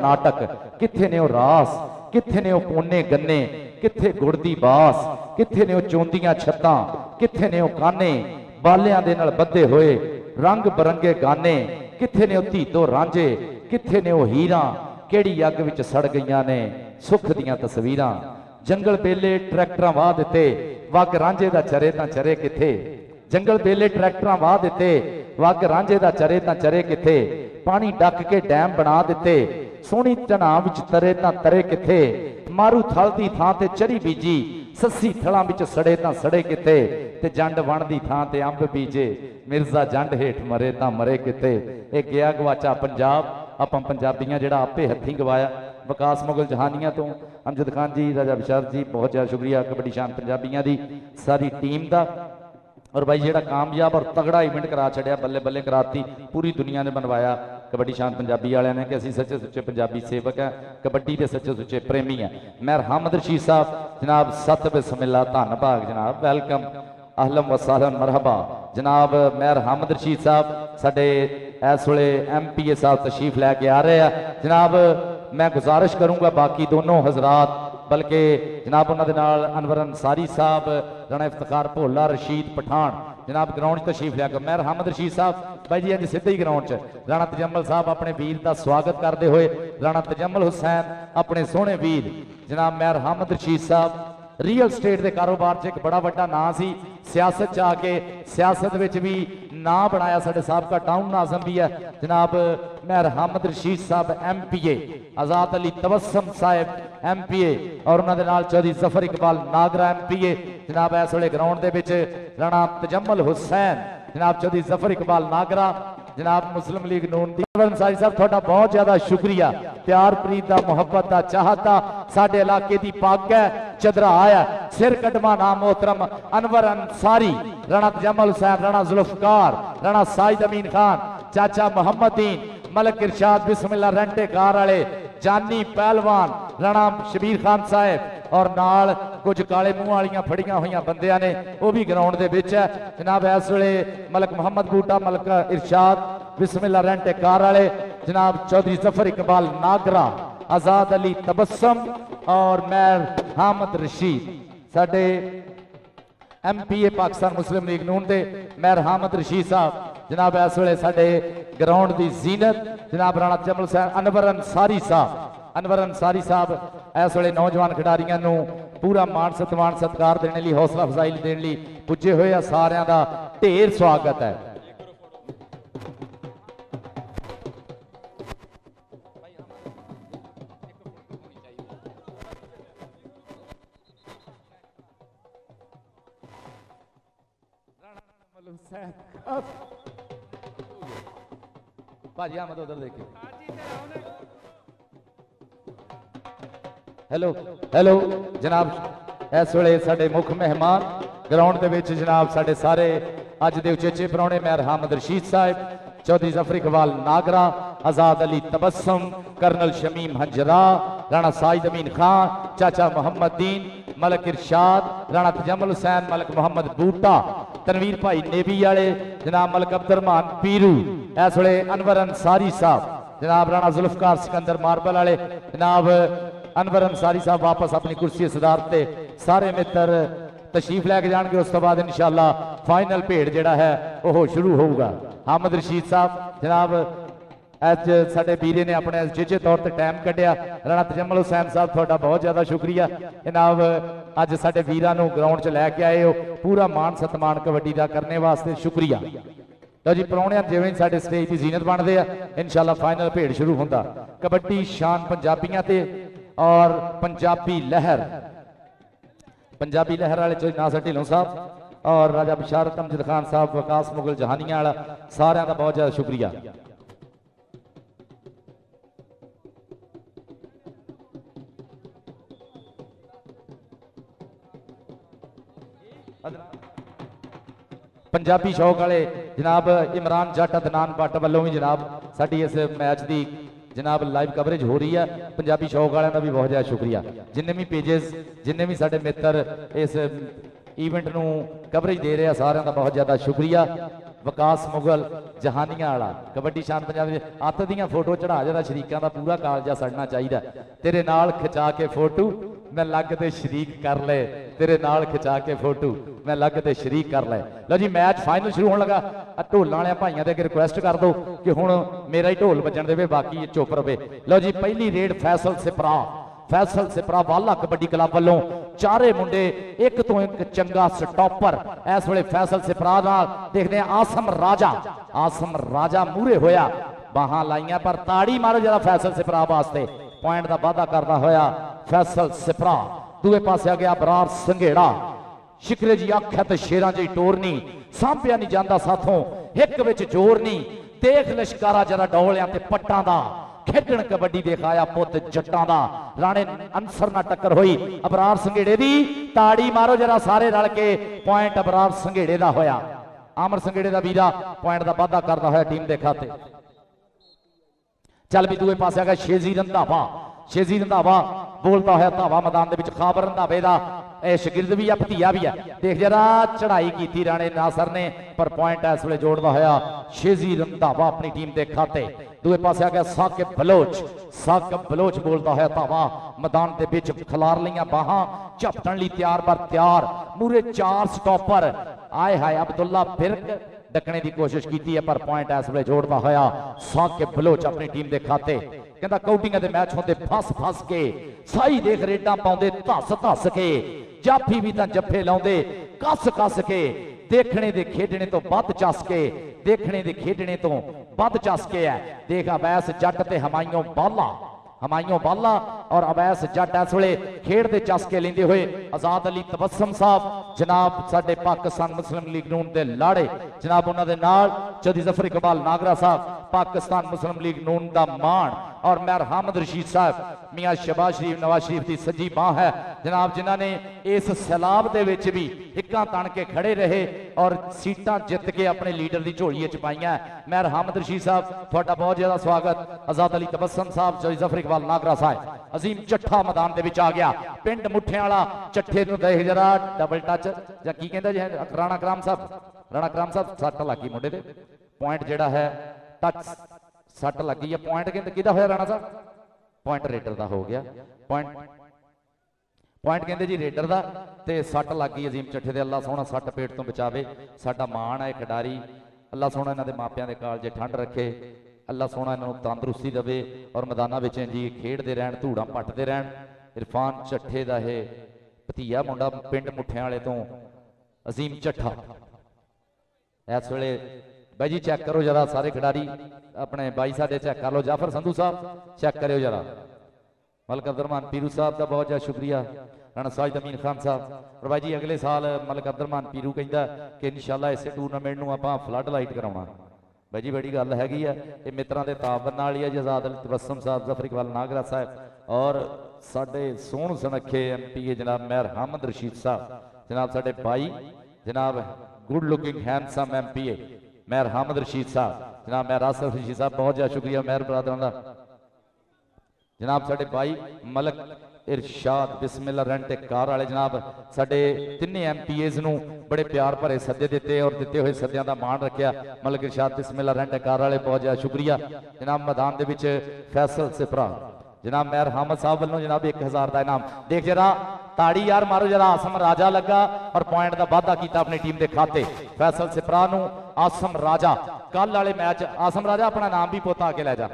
नाटक किथे ने रास किथे ने कोने गन्ने किथे गुड़ दी बास किथे ने चौंदियां छत्तां किथे ने काने बालियां दे नाल बद्धे होए रंग बरंगे गाने किथे ने धी तो रांझे किथे ने हीरां केड़ी अग विच सड़ गईयां ने सुख दियां तस्वीरां जंगल बेले ट्रैक्टरां वाह दिते वग रांझे दा चरे तां चरे किथे जंगल बेले ट्रैक्टरां वाह दिते वग रांझे दा चरे तां चरे किथे पानी डक के डैम बना दिते सोहनी ढना विच तरे तां तरे किथे मारू थल दी थां ते चरी बीजी सस्सी थलां विच सड़े तां सड़े किथे ते जंड वण दी थां ते अंब बीजे मिर्जा जंड हेठ मरे तां मरे किथे। ये गया गवाचा पंजाब आपां पंजाबियां जिहड़ा आपे हत्थीं गवाया विकास मुगल जहानिया तो अमजद खान जी राजा बिशार जी बहुत ज़्यादा शुक्रिया कबड्डी शान पंजाबियां दी सारी टीम का और भाई जिहड़ा कामयाब और तगड़ा इवेंट करा छड़िया बल्ले बल्ले कराती पूरी दुनिया ने बनवाया कबड्डी शान पंजाबी वाले ने कि असीं सच्चे सुच्चे पंजाबी सेवक है कबड्डी के सच्चे सुच्चे प्रेमी है। मेहर हामद रशीद साहब जनाब सत बिस्मिल्लाह धन भाग जनाब वेलकम अहलम वसाहलन मरहबा जनाब मेहर हामद रशीद साहब साडे इस वेले MPA साहब तशरीफ लैके आ रहे हैं जनाब। मैं गुजारिश करूँगा बाकी दोनों हजरात बल्कि जनाब उन्होंने नाल अनवर अंसारी साहब राणा इफ्तिखार भोला रशीद पठान जनाब ग्राउंड तशरीफ लिया मेहर हामद रशीद साहब भाई जी अज सीधे ही ग्राउंड च राणा तजम्मल साहब अपने वीर का स्वागत करते हुए राणा तजम्मल हुसैन अपने सोहने वीर जनाब मेहर हामद रशीद साहब रियल स्टेट के कारोबार च एक बड़ा वड्डा नां सी सियासत च आके सियासत विच भी नां बनाया साडे साबका टाउन नाज़म भी है जनाब मेहर हामद रशीद साहब MPA आजाद अली तबस्सम साहब MPA और उन्होंने नाल चौधरी जफर इकबाल नागरा MPA जनाब इस वेले ग्राउंड दे विच राणा तजम्मल हुसैन जनाब चौधरी जफर इकबाल नागरा जनाब मुस्लिम लीग नून दी अंसारी साहब थोड़ा बहुत ज्यादा शुक्रिया प्यार प्रीत दा मोहब्बत दा चाहता साडे इलाके दी पग है चदरा आया सिर कदमा नाम मोहतरम अनवर अंसारी राणा तजम्मल हुसैन राणा जुल्फकार राणा साजिद अमीन खान चाचा मोहम्मदीन मलक इरशाद बिस्मिल्लाह रेंटे कार वाले जानी पहलवान राणा शबीर खान साहब और नाल कुछ काले मुंह वालियां फड़ियां हुई बंदियां ने वह भी ग्राउंड दे विच है जनाब इस वेले मलक मोहम्मद बूटा मलक इरशाद बिस्मिल्लाह रेंटे कार वाले जनाब चौधरी जफर इकबाल नागरा आजाद अली तबस्सम और मेहर हामद रशीद साडे MPA पाकिस्तान मुस्लिम लीग नून दे मेहर हामद रशीद साहब जनाब इस वेले साडे ग्राउंड की जीनत जनाब राणा तजम्मल हुसैन अनवर अंसारी साहब इस वेले नौजवान खिडारियों को पूरा मान सत्मान सत्कार देने लिए हौसला अफजाई देने लिए पुजे हुए सारिਆਂ ਦਾ ढेर स्वागत है। भाजी अहमद उधर देखिए हेलो हेलो जनाब इस वेले साडे मुख मेहमान ग्राउंड दे विच जनाब साडे सारे अज दे उचेचे परौणे मेहर हामद रशीद साहब चौधरी जफर इकबाल नागरा आजाद अली तबस्सम कर्नल शमीम हंजरा राणा साजिद अमीन खान चाचा मोहम्मदीन मलक इरशाद राणा तजम्मल हुसैन मलक मोहम्मद बूटा तनवीर भाई नेवी वाले जनाब मलक अब्दुररहमान पीरू इस वेले अनवर अंसारी साहब जनाब राणा जुल्फकार सिकंदर मार्बल वाले जनाब अनवर अंसारी साहब वापस अपनी कुर्सी सदारत ते सारे मित्र तशरीफ लैके जाएंगे उस तो बाद इंशाअल्लाह फाइनल भेड़ जिहड़ा है वह शुरू होगा। हामद रशीद साहब जनाब अज साडे वीरे ने अपने चेचे तौर पर टाइम कढ़िया राणा तजम्मल हुसैन साहब थोड़ा बहुत ज्यादा शुक्रिया जनाब अज साडे वीरां नूं ग्राउंड च लैके आए हो पूरा मान सत्मान कबड्डी का करने वास्ते शुक्रिया। तो जी परौणियां जिवें साडे स्टेज की जीनत बनते हैं इंशाअल्लाह फाइनल भेड़ शुरू होंदा कबड्डी शान पंजाबियां ते और पंजाबी लहर वाले चौधरी नासर ढिल्लों साहब और राजा बिशारत अमजद खान साहब विकास मुगल जहानिया वाला सारिਆਂ का बहुत ज्यादा शुक्रिया। पंजाबी शौक वाले जनाब इमरान जट अदनान भट्ट वालों भी जनाब साडी इस मैच की जनाब लाइव कवरेज हो रही है पंजाबी शौक वालों का भी बहुत ज़्यादा शुक्रिया जिन्ने भी पेजेस जिन्ने भी साडे मित्र इस इवेंट नूं कवरेज दे रहे हैं सारिਆਂ का बहुत ज़्यादा शुक्रिया। विकास मुगल जहानिया वाला कबड्डी शान पंजाब अत दियां फोटो चढ़ा जरा शरीकों का पूरा कालजा सड़ना चाहिए तेरे नाल खिचा के फोटो मैं लग ते शरीक कर ले तेरे नाल खिचा के फोटो मैं लग ते शरीक कर ले। लो जी मैच फाइनल शुरू होने लगा ढोलों वाले भाइयों के रिक्वेस्ट कर दो कि हुण मेरा ही ढोल बजन दे बाकी चुप रहे। लो जी पहली रेड फैसल सिपरा वाला कबड्डी क्लब वालों चारे मुंडे एक तो एक चंगा स्टॉपर इस वे फैसल सिपरा देखते हैं आसम राजा मूरे होया बाहां लाइया पर ताड़ी मारो जरा फैसल सिपरा वास्ते पॉइंट का वाधा करता होया फैसल सिपरा। दूए पासे आ गया बरार संघेड़ा शिकरे जी आख्या तो शेरां जी टोरनी सांभिया नहीं जाता साथों एक विच जोर नहीं देख लश्कारा जरा डोलियां ते पट्टां दा खेडण कबड्डी दिखाया पुत जट्टां दा राणे अंसर ना टक्कर हुई अबरार संघेड़े दी ताड़ी मारो जरा सारे रल के पॉइंट अबरार संघेड़े दा होया आमर संघेड़े दा वीरा पॉइंट दा वाधा करदा होया टीम दे खाते। चल भी दूए पासे आ गया शेजी रंधावा बोलता है धावा मैदान दे विच खाबर रंधावे दा शगिर्द भी है भतीया भी है देख जरा चढ़ाई की राणे नासर ने पर पॉइंट इस वे जोड़ता होया शेजी रंधावा अपनी टीम के खाते। दूए पासे आ गया साकिब बलोच बोलता है धावा मैदान के बिच खलार लिया बाहां झपटन लई तैयार पर तैयार मूरे चार स्टॉपर आए हाय अब्दुल्ला बिरक डकने की कोशिश की है पर पॉइंट इस वे जोड़ता होया साकिब बलोच अपनी टीम के खाते। कहता काउंटिंग के मैच होंगे फस के साई देख रेडा पाउंदे धस के जाफी भी तो जफे लाउंदे कस के देखने दे खेडने तो बद चसके देखने दे खेडने तो बद चसके है देख अवैस जट ते हमाइयों बाला और अवैस जट इस वे खेड के चसके लेंदे हुए आजाद अली तबस्सम साहब जनाब साडे पाकिस्तान मुस्लिम लीग नून दे लाड़े जनाब उन्होंने नाल चौधरी जफर इकबाल नागरा साहब पाकिस्तान मुस्लिम लीग नून दा मान और मैर हामिद रशीद साहब मियाँ शहबाज शरीफ नवाज शरीफ की सज्जी बाह है जनाब जिन्होंने इस सैलाब दे विच भी हिक्कां तन के खड़े रहे और सीटां जित के अपने लीडर की झोली च पाइयां। मैर हामिद रशीद साहब तुहाडा बहुत ज्यादा स्वागत आजाद अली तबस्सम साहब चौधरी जफर इकबाल नागरा साहब अजीम चट्ठा मैदान दे विच आ गया पिंड मुठियां वाला चट्ठे नूं देख जरा डबल टच जां की कहंदा जी राणा कराम साहब सट लगी मुंडे दे पॉइंट जिहड़ा है टच सट लगी है पॉइंट कहते किहदा होया राणा साहब पॉइंट रेडर का हो गया पॉइंट कहते जी रेडर का ते सट लग गई अजीम चट्ठे दे अल्लाह सोहना सट पेट तो बचावे साडा मान है खिडारी अल्लाह सोहना इन्हां दे मापियां दे काल जे ठंड रखे अल्लाह सोहना इन्हां नूं तंदुरुस्ती देवे और मैदानां विच जी खेडदे रहण धूड़ां पट्टदे रहण। इरफान चट्ठे दा है भतीया मुंडा पिंड मुठियां वाले तो अजीम चट्ठा इस वेले भाई जी चेक करो जरा सारे खिडारी अपने भाई साडे चेक कर लो जाफर संधू साहब चेक करो जरा मलक अब्दुलरहमान पीरू साहब का बहुत ज्यादा शुक्रिया राणा साजिद अमीन खान साहब और भाई जी अगले साल मलक अब्दुलरहमान पीरू कहता कि इंशाअल्लाह इस टूरनामेंट में आप फ्लड लाइट कराउणा भाई जी बड़ी गल हैगी है ये मित्रां दे ताबन नाल ही है आजाद अली तबस्सम साहब जफर इकबाल नागरा साहब और साडे सोहण सुनखे MPA जनाब मैर हामिद रशीद साहब जनाब साडे भाई जनाब good looking handsome MPA Mir Hamid Rashid Sahab जनाब मैर आसफ रशीद साहब बहुत ज्यादा शुक्रिया मैर बरादरां दा जनाब साडे भाई मलक इरशाद बिस्मिल्लाह रेंट कार वाले जनाब साडे तिन्ने MPAs नूं बड़े प्यार भरे सद्दे दिते और दिते हुए सद्दियां दा मान रखिया मलक इरशाद बिस्मिल्लाह रेंट कार वाले बहुत ज्यादा शुक्रिया जनाब मैदान दे विच फैसल सिपरा जनाब मैर हामिद साहब वालों जनाब 1000 का इनाम देख जरा ताड़ी यार मारो जरा आसम राजा लगा और पॉइंट का वाधा किया अपनी टीम के खाते फैसल सिपरा नूं आसम राजा कल वाले मैच आसम राजा अपना नाम भी पोता आके लै जा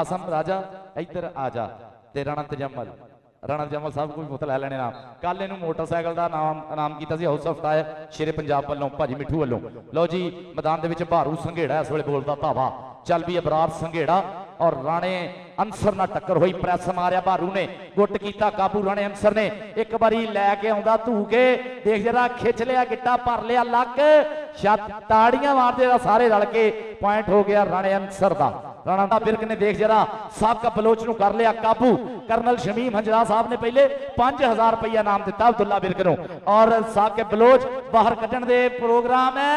आसम राजा इधर आ जा ते राणा तजम्मल साहब को भी पुत लै लेने नाम कल इनू मोटरसाइकिल का नाम इनाम किया हाउस ऑफ टायर शेरे पंजाब वालों भाजी मिठू वालों। लो जी मैदान के विच भारू संघेड़ा इस वे बोलता धावा चल भी अबरार संघेड़ा और राणे अंसर ना टक्कर हुई प्रेस मारिया भारू ने गुट किया काबू राणे अंसर ने एक बारी लैके आउंदा धू के देख जरा खिंच लिया गिट्टा भर लिया लक ताड़ियां मारते सारे रल के पॉइंट हो गया राणे अंसर का। राणा बिरक ने देख जरा साका बलोच नूं कर लिया काबू कर्नल शमीम हंजरा साहब ने पहले 5000 रुपया नाम दिता अब्दुल्ला बिरक नूं और साके बलोच बाहर कड्ढण दे प्रोग्राम है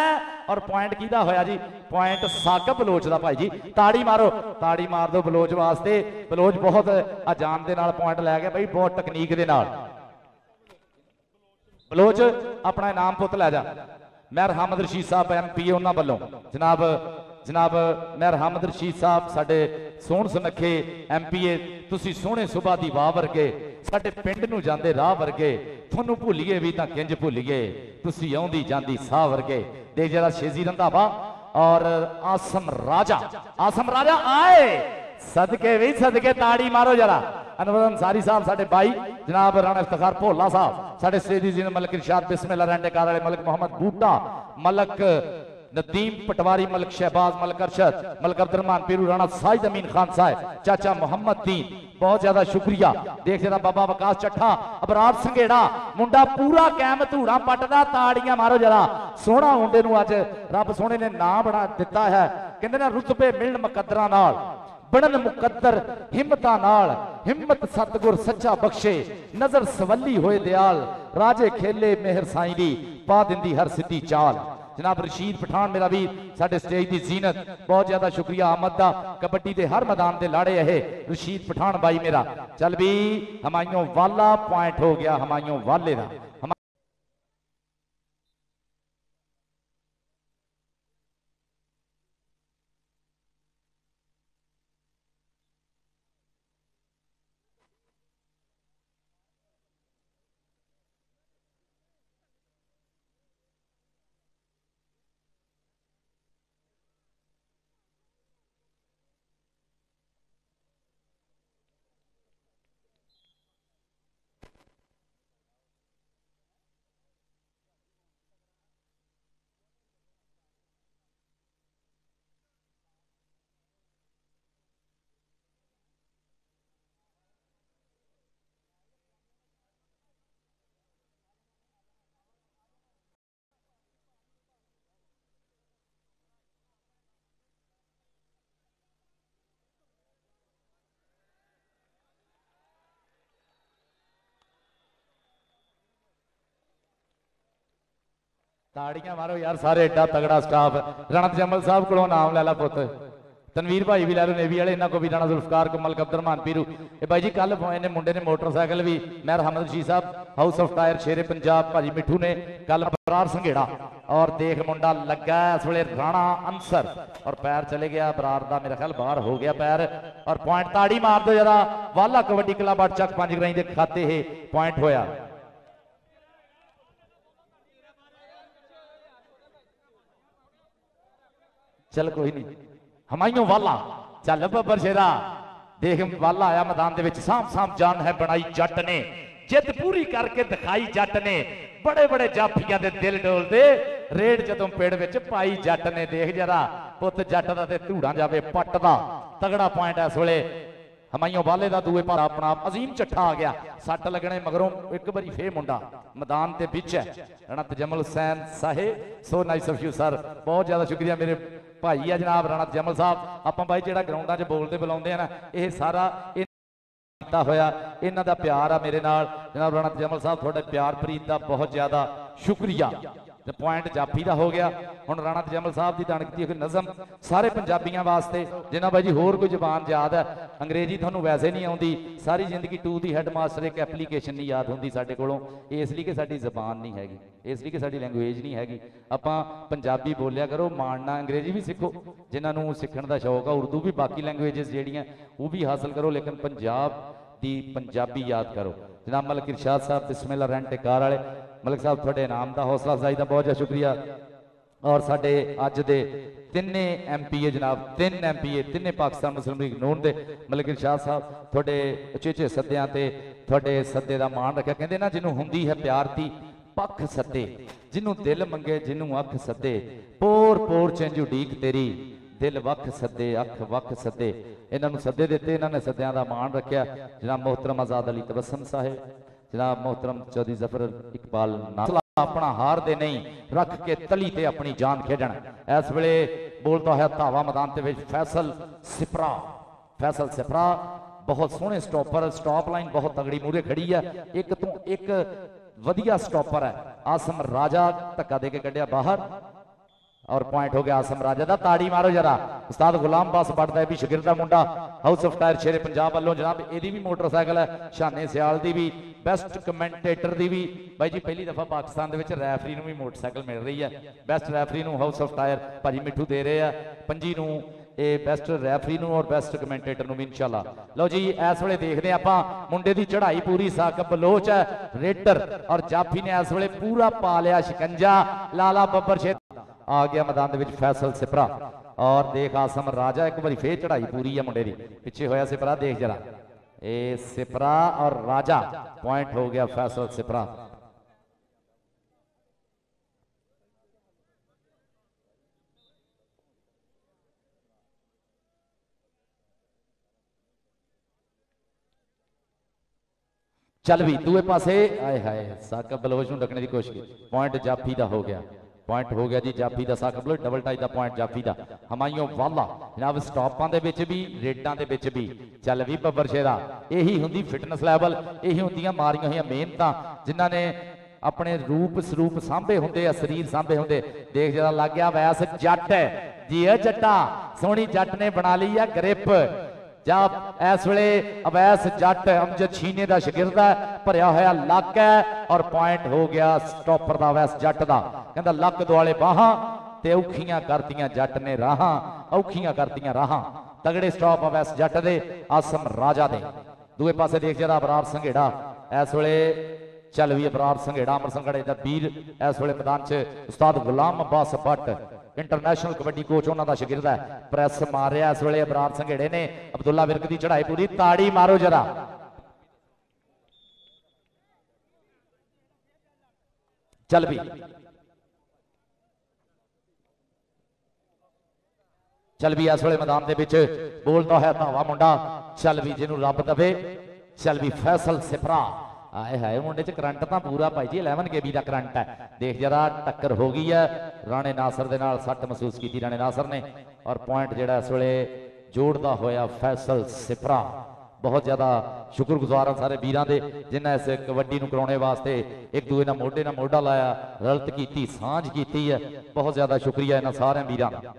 और पॉइंट किहदा होया जी पॉइंट साकब बलोच दा भाई जी ताड़ी मार दो बलोच वास्ते बलोच बहुत अजान दे नाल पॉइंट लै गया भाई बहुत तकनीक दे नाल बलोच अपना इनाम पुत लै जा मेहर हामिद रशीद साहब MP उन्होंने वालों जनाब जनाब मेहर हामिद रशीद साहब साडे सोहण सुनखे MPA तुसी सोहणे सुबह दी वाह वर्गे साडे पिंड नूं जांदे राह वर्गे तुहानूं भुल्लीए भी तां किंज भुल्लीए तुसी आउंदी जांदी साह वर्गे देख जरा शेजी रंधावा और आसम राजा आए सदके भी सदके ताड़ी मारो जरा अनवर अंसारी साहब साडे भाई जनाब राणा इफ्तिखार भोला साहब साडे सैयदी जी मलक इरशाद बिस्मिल्लाह रहने कार वाले मलक मोहम्मद बूटा मलक नदीम पटवारी मलक शहबाज मलक अरशद मलक अब्दुर्रहमान पीरू राणा साइद अमीन खान साहब चाचा मोहम्मद दीन बहुत ज्यादा शुक्रिया देख जरा बाबा वकास चट्ठा अबरार संघेड़ा मुंडा पूरा कैम धूड़ा पटदा ताड़ियां मारो जरा सोहना मुंडे नूं अज रब सोहने ने नाम बना दिता है कहंदे ना रुतबे मिलण मुकद्दरां नाल बनन मुकद्दर हिम्मतां नाल हिम्मत सतगुर सच्चा बख्शे नजर सवली होए दयाल राजे खेले मेहर साईं दी पा दिंदी हर सिद्धी चाल जनाब रशीद पठान मेरा वीर साडे स्टेज की जीनत बहुत ज्यादा शुक्रिया आमद दा कबड्डी के हर मैदान से लाड़े है रशीद पठान भाई मेरा चल भी हमायों वाला पॉइंट हो गया हमायों वाले का ताड़ियां मारो यार सारे एडा तगड़ा स्टाफ राणा जमल साहब को नाम लै ला पुत तनवीर भाई भी लै लो नेवी वाले इन्हों को भी राणा जुल्फकार को मलक अब्दुर्रहमान पीरू ये भाई जी कल इन्हें मुंडे ने मोटरसाइकिल भी मेहर हामिद रशीद साहब हाउस ऑफ टायर शेरे पंजाब भाजी मिठू ने कल बरार संघेड़ा और देख मुंडा लगा इस वे राणा अंसर और पैर चले गया बरार का मेरा ख्याल बाहर हो गया पैर और पॉइंट ताड़ी मार दो जरा वाला कबड्डी क्लब अटचक पंजगराई के खाते है पॉइंट होया चल कोई नहीं हमायों वाला चल बब्बर शेरा देख वाला आया मैदान के साम साम जान है बनाई जट ने जिद पूरी करके दिखाई जट ने बड़े बड़े जाफिया के दिल डोलते रेड जदों पेड़ विच पाई जट ने देख जरा पुत जट का ते धूड़ा जावे पट दा तगड़ा पॉइंट इस वेले हमायों वाले का दूए पर अपना अजीम चट्ठा आ गया सट लगने मगरों एक बारी फे मुंडा मैदान के बिच है Rana Tajammal Hussain Sahab so nice of you sir बहुत ज्यादा शुक्रिया मेरे भाई है जनाब राणा जमल साहब आप भाई जो ग्राउंडा च बोलते बुलाते हैं ना ये सारा होया इन्हों का प्यार आ मेरे नाल जनाब राणा जमल साहब थोड़े प्यार प्रीत का बहुत ज्यादा शुक्रिया पॉइंट जाफी का हो गया हुण राणा जमल साहब की दानकी नज़म सारे पंजाबियों वास्ते जिन्हों भाई जी होर कोई जबान याद है अंग्रेजी थोनों वैसे नहीं आती सारी जिंदगी टू दी हैड मास्टर एक एप्लीकेशन नहीं याद होंगी साडे कोलों इसलिए कि साडी जबान नहीं हैगी इसलिए कि साडी लैंगुएज नहीं हैगी आपां पंजाबी बोलिया करो माणना अंग्रेजी भी सीखो जिन्होंने सीखण का शौक है उर्दू भी बाकी लैंगुएजेस जिहड़ियां वो भी हासिल करो लेकिन पंजाब दी पंजाबी याद करो जनाब मलक इरशाद साहब बिस्मिल्लाह रेंटे कार वाले मलिक साहब थोड़े इनाम का हौसला अफजाई का बहुत ज्यादा शुक्रिया और साडे अज दे तिने MPA जनाब तीन MPA तिने पाकिस्तान मुस्लिम लीग नून दे मलिक इरशाद साहब थोड़े उचेचे सद्दियां ते थोड़े सद्दे का मान रखा कहते ना जिन्हों हुंदी है प्यार दी पख सद्दे जिन्हों दिल मंगे जिन्हों अख सद्दे पोर पोर चंज उड़ीक तेरी दिल वख सद्दे अख वख सद्दे इन्होंने सद्दे दिते इन्होंने सद्दियां का मान रखा जनाब मोहतरम आजाद अली तबस्सम साहिब जनाब मोहतरम चौधरी जफर इकबाल अपना हार दे नहीं रख के तली ते अपनी जान खेडन इस वेले बोलता है धावा मैदान के फैसल सिपरा बहुत सोहने स्टॉपर स्टॉप लाइन बहुत तगड़ी मूरे खड़ी है एक तो एक वधिया स्टॉपर है आसम राजा धक्का दे के कढ़िया बाहर और पॉइंट हो गया आसम राजा दा। ताड़ी मारो जरा उस्ताद गुलाम बस बढ़ता है भी शगिरदा मुंडा हाउस ऑफ टायर शेरे पंजाब वालों जनाब एदी भी मोटरसाइकिल है शाने सियाल दी भी बेस्ट कमेंटेटर दी भी भाई जी पहली दफा पाकिस्तान दे विच रैफरी नूं भी मोटरसाइकिल मिल रही है बेस्ट रैफरी नूं हाउस ऑफ टायर भाजी मिठू दे रहे हैं पंजी नूं ये बेस्ट रैफरी नूं और बेस्ट कमेंटेटर नूं भी इंशाल्लाह। लो जी इस वेले देखते हैं आपां मुंडे दी चढ़ाई पूरी साकब बलोच है रेडर और जाफी ने इस वेले पूरा पा लिया शिकंजा लाला बब्बर शेर आ गया मैदान दे विच फैसल सिपरा और देख आसम राजा एक बार फिर चढ़ाई पूरी है मुंडे दी पिछे होया सिपरा देख जरा ए सिपरा और राजा पॉइंट हो गया फैसल सिपरा। चल भी दूए पासे आए हाय साकब बलोच नूं डकने की कोशिश की पॉइंट जाफी का हो गया पॉइंट हो गया जी जाफी का साकब बलोच डबल टाई का पॉइंट जाफी का हमायूं वाला जनाब स्टॉपां दे विच भी रेडां दे विच भी चल भी बब्बर शेरा यही हुंदी फिटनेस लैवल यही हुंदियां मारियां होईयां मेहनतां जिन्हां ने अपने रूप स्वरूप सांभे हुंदे शरीर सांभे हुंदे देख जरा लग गया वैस जट है जी है जट्टा सोहनी जट ने बना ली है ग्रिप जब इस वे अवैस जट अमजद छीने का शगिरद है भरया होया लक है और पॉइंट हो गया स्टॉपर का अवैस जट का कहता लक दुआले बाहां ते औखियां करदियां जट ने राहां औखियां करदियां राहां तगड़े स्टॉप अवैस जट दे आसम राजा दे। दूए पासे देख जरा अबरार संघेड़ा इस वे चल भी अबरार संघेड़ा अमर संघेड़े का वीर इस वे मैदान च उस्ताद गुलाम अब्बास भट्ट इंटरनेशनल कबड्डी कोच उन्होंने शगिरद है प्रेस मार रहा इस वे अबरार संघेड़े ने अब्दुल्ला विरक की चढ़ाई पूरी ताड़ी मारो जरा चल भी चल भी इस वे मैदान के बोलता है धावा मुंडा चल भी जिन्हों रब दवे चल भी फैसल सिपरा आए हाय मुंडे च करंट तो पूरा भाई जी 11 KB का करंट है देख जरा टक्कर हो गई है राणे नासर दे नाल सट महसूस की राणे नासर ने और पॉइंट जिहड़ा इस वेले जोड़दा होया फैसल सिपरा बहुत ज्यादा शुक्रगुजार सारे वीरां दे जिन्हें इस कबड्डी नूं कराउणे वास्ते एक दूए नाल मोढे नाल मोढा लाया रलत कीती सांझ कीती है बहुत ज्यादा शुक्रिया इन्हां सारे वीरां दा।